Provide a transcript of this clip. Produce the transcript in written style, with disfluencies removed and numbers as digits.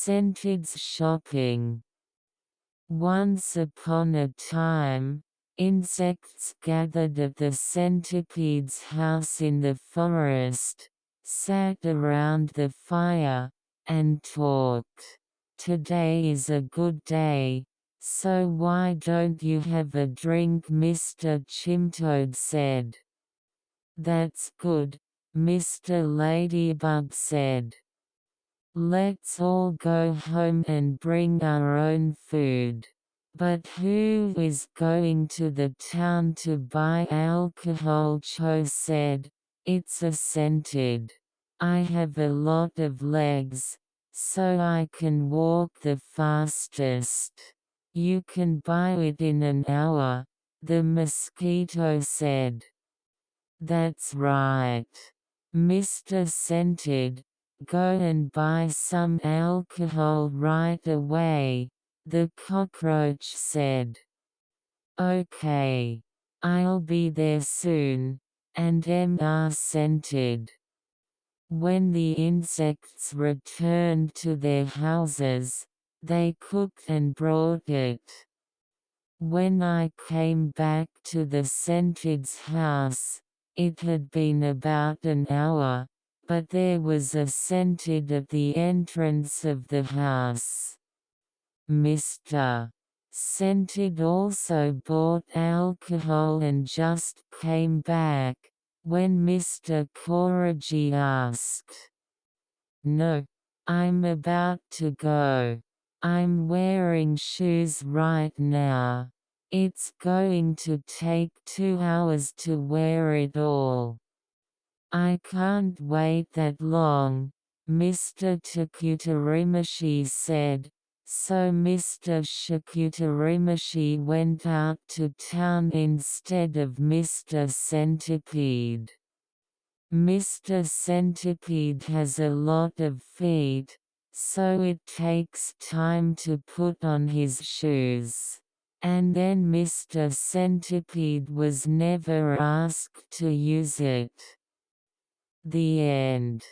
Centide's shopping. Once upon a time, insects gathered at the centipede's house in the forest, sat around the fire, and talked. "Today is a good day, so why don't you have a drink?" Mr. Chimtoad said. "That's good," Mr. Ladybug said. "Let's all go home and bring our own food." "But who is going to the town to buy alcohol?" Cho said. "It's a Centide. I have a lot of legs, so I can walk the fastest. You can buy it in an hour," the mosquito said. "That's right, Mr. Centide. Go and buy some alcohol right away," the cockroach said. "Okay. I'll be there soon," and Mr. Centide. When the insects returned to their houses, they cooked and brought it. "When I came back to the Centide's house, it had been about an hour, but there was a Centide at the entrance of the house. Mr. Centide also bought alcohol and just came back," when Mr. Corgi asked. "No. I'm about to go. I'm wearing shoes right now. It's going to take 2 hours to wear it all. I can't wait that long," Mr. Takutarimashi said. So Mr. Shikutarimashi went out to town instead of Mr. Centipede. Mr. Centipede has a lot of feet, so it takes time to put on his shoes. And then Mr. Centipede was never asked to use it. The end.